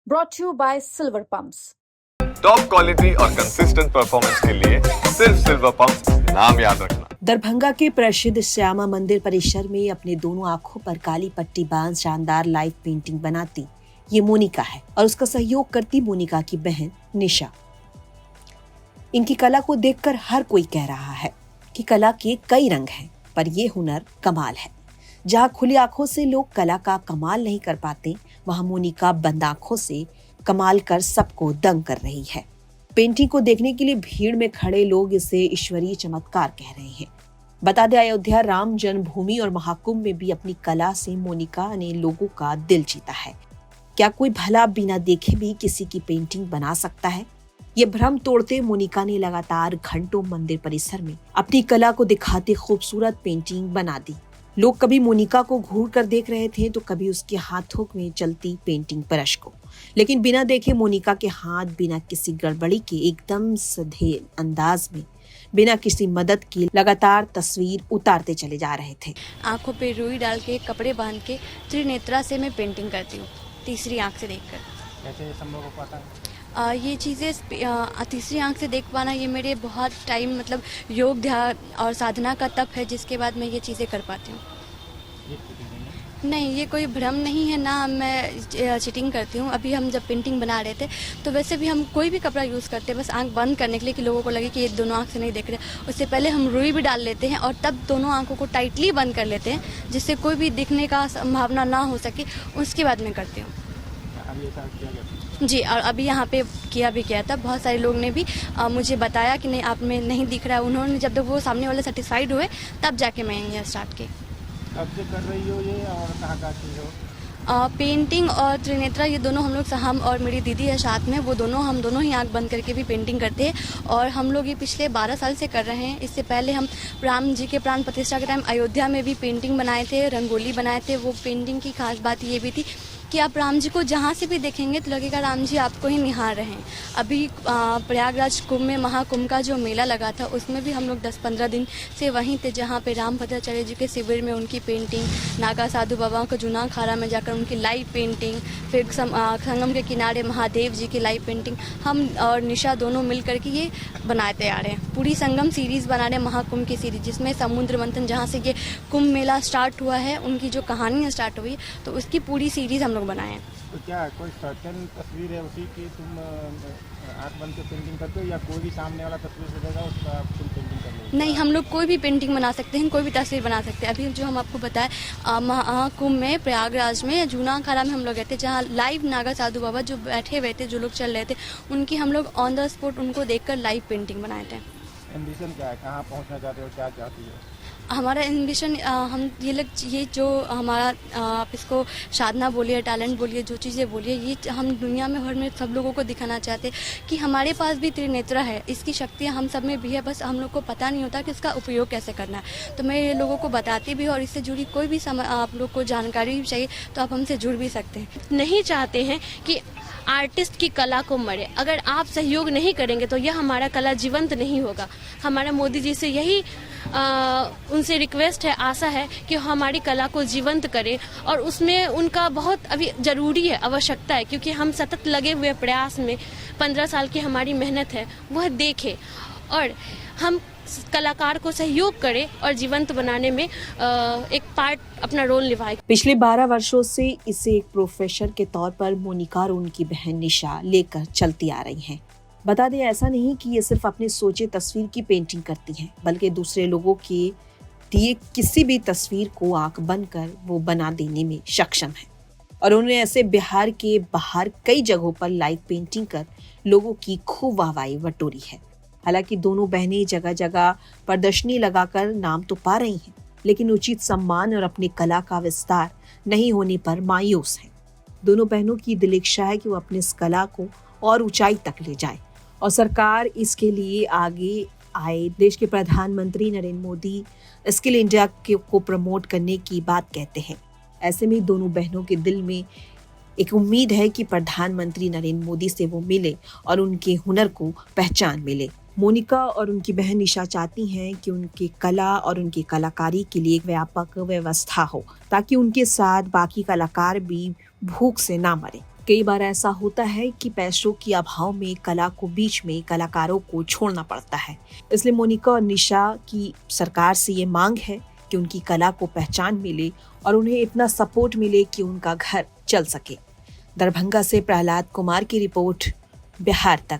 brought to you by Silver Pumps. Top quality और consistent performance के लिए सिर्फ सिल्वर पंप नाम याद रखना। दरभंगा के प्रसिद्ध श्यामा मंदिर परिसर में अपने दोनों आंखों पर काली पट्टी बांध शानदार लाइव पेंटिंग बनाती ये मोनिका है और उसका सहयोग करती मोनिका की बहन निशा। इनकी कला को देखकर हर कोई कह रहा है कि कला के कई रंग हैं, पर ये हुनर कमाल है। जहाँ खुली आंखों से लोग कला का कमाल नहीं कर पाते, वहाँ मोनिका बंद आंखों से कमाल कर सबको दंग कर रही है। पेंटिंग को देखने के लिए भीड़ में खड़े लोग इसे ईश्वरीय चमत्कार कह रहे हैं। बता दें, अयोध्या राम जन्मभूमि और महाकुंभ में भी अपनी कला से मोनिका ने लोगों का दिल जीता है। क्या कोई भला बिना देखे भी किसी की पेंटिंग बना सकता है? ये भ्रम तोड़ते मोनिका ने लगातार घंटों मंदिर परिसर में अपनी कला को दिखाते खूबसूरत पेंटिंग बना दी। लोग कभी मोनिका को घूर कर देख रहे थे तो कभी उसके हाथों में चलती पेंटिंग ब्रश को, लेकिन बिना देखे मोनिका के हाथ बिना किसी गड़बड़ी के एकदम सीधे अंदाज में बिना किसी मदद के लगातार तस्वीर उतारते चले जा रहे थे। आंखों पे रुई डाल के, कपड़े बांध के त्रिनेत्रा से मैं पेंटिंग करती हूँ, तीसरी आंख से देखकर। कैसे संभव हो पाता है? ये चीज़ें तीसरी आंख से देख पाना ये मेरे बहुत टाइम मतलब योग ध्यान और साधना का तप है, जिसके बाद मैं ये चीज़ें कर पाती हूँ। नहीं, ये कोई भ्रम नहीं है ना, मैं चीटिंग करती हूँ। अभी हम जब पेंटिंग बना रहे थे तो वैसे भी हम कोई भी कपड़ा यूज़ करते हैं बस आंख बंद करने के लिए कि लोगों को लगे कि ये दोनों आंख से नहीं देख रहे। उससे पहले हम रुई भी डाल लेते हैं और तब दोनों आंखों को टाइटली बंद कर लेते हैं, जिससे कोई भी दिखने का संभावना ना हो सके। उसके बाद मैं करती हूँ जी। और अभी यहाँ पे किया भी गया था, बहुत सारे लोग ने भी मुझे बताया कि नहीं आप में नहीं दिख रहा है। उन्होंने जब तक वो सामने वाले सेटिस्फाइड हुए तब जाके मैं ये स्टार्ट की। कब से कर रही हो ये और कहाँ चीज़ हो? पेंटिंग और त्रिनेत्रा ये दोनों हम और मेरी दीदी है साथ में, वो दोनों हम दोनों ही आंख बंद करके भी पेंटिंग करते हैं और हम लोग ये पिछले 12 साल से कर रहे हैं। इससे पहले हम राम जी के प्राण प्रतिष्ठा के टाइम अयोध्या में भी पेंटिंग बनाए थे, रंगोली बनाए थे। वो पेंटिंग की खास बात ये भी थी कि आप राम जी को जहाँ से भी देखेंगे तो लगेगा राम जी आपको ही निहार रहे हैं। अभी प्रयागराज कुंभ में महाकुंभ का जो मेला लगा था उसमें भी हम लोग 10-15 दिन से वहीं थे, जहाँ पे राम भद्राचार्य जी के शिविर में उनकी पेंटिंग, नागा साधु बाबा का जूना खारा में जाकर उनकी लाइव पेंटिंग, फिर संगम के किनारे महादेव जी की लाइव पेंटिंग हम और निशा दोनों मिल करके ये बनाते आ रहे हैं। पूरी संगम सीरीज़ बना रहे हैं, महाकुंभ की सीरीज, जिसमें समुद्र मंथन जहाँ से ये कुंभ मेला स्टार्ट हुआ है उनकी जो कहानी स्टार्ट हुई तो उसकी पूरी सीरीज़ हम लोग बनाए हैं। तो क्या कोई सर्टेन तस्वीर है उसी की तुम आँख बंद के पेंटिंग करते हो या कोई भी सामने वाला तस्वीर से देगा उसका तुम पेंटिंग कर लो? नहीं, हम लोग कोई भी पेंटिंग बना सकते हैं, कोई भी तस्वीर बना सकते हैं। अभी जो हम आपको बताएं महाकुंभ में प्रयागराज में जूना खारा में हम लोग गए थे, जहाँ लाइव नागा साधु बाबा जो बैठे हुए थे, जो लोग चल रहे थे, उनकी हम लोग ऑन द स्पॉट उनको देखकर लाइव पेंटिंग बनाए थे। एम्बिशन क्या है, कहाँ पहुँचना चाहते हो, क्या चाहती हो? हमारा एम्बिशन हम ये जो हमारा आप इसको साधना बोलिए, टैलेंट बोलिए, जो चीज़ें बोलिए, ये हम दुनिया में हर में सब लोगों को दिखाना चाहते हैं कि हमारे पास भी त्रिनेत्रा है, इसकी शक्तियाँ हम सब में भी है, बस हम लोग को पता नहीं होता कि इसका उपयोग कैसे करना है। तो मैं ये लोगों को बताती भी और इससे जुड़ी कोई भी आप लोग को जानकारी भी चाहिए तो आप हमसे जुड़ भी सकते हैं। नहीं चाहते हैं कि आर्टिस्ट की कला को मरे। अगर आप सहयोग नहीं करेंगे तो यह हमारा कला जीवंत नहीं होगा। हमारा मोदी जी से यही उनसे रिक्वेस्ट है, आशा है कि हमारी कला को जीवंत करें और उसमें उनका बहुत अभी ज़रूरी है, आवश्यकता है, क्योंकि हम सतत लगे हुए प्रयास में 15 साल की हमारी मेहनत है वह देखें और हम कलाकार को सहयोग करें और जीवंत बनाने में एक पार्ट अपना रोल निभाए। पिछले 12 वर्षों से इसे एक प्रोफेसर के तौर पर मोनिका और उनकी बहन निशा लेकर चलती आ रही हैं। बता दें, ऐसा नहीं कि ये सिर्फ अपने सोचे तस्वीर की पेंटिंग करती हैं, बल्कि दूसरे लोगों के दिए किसी भी तस्वीर को आंख बंद कर वो बना देने में सक्षम है और उन्होंने ऐसे बिहार के बाहर कई जगहों पर लाइव पेंटिंग कर लोगों की खूब वाहवाही बटोरी है। हालांकि दोनों बहनें जगह जगह प्रदर्शनी लगाकर नाम तो पा रही हैं, लेकिन उचित सम्मान और अपनी कला का विस्तार नहीं होने पर मायूस हैं। दोनों बहनों की दिल इच्छा है कि वो अपनी इस कला को और ऊंचाई तक ले जाए और सरकार इसके लिए आगे आए। देश के प्रधानमंत्री नरेंद्र मोदी स्किल इंडिया को प्रमोट करने की बात कहते हैं। ऐसे में दोनों बहनों के दिल में एक उम्मीद है कि प्रधानमंत्री नरेंद्र मोदी से वो मिले और उनके हुनर को पहचान मिले। मोनिका और उनकी बहन निशा चाहती हैं कि उनकी कला और उनकी कलाकारी के लिए एक व्यापक व्यवस्था हो ताकि उनके साथ बाकी कलाकार भी भूख से ना मरे। कई बार ऐसा होता है कि पैसों के अभाव में कला को बीच में कलाकारों को छोड़ना पड़ता है। इसलिए मोनिका और निशा की सरकार से ये मांग है कि उनकी कला को पहचान मिले और उन्हें इतना सपोर्ट मिले कि उनका घर चल सके। दरभंगा से प्रहलाद कुमार की रिपोर्ट, बिहार तक।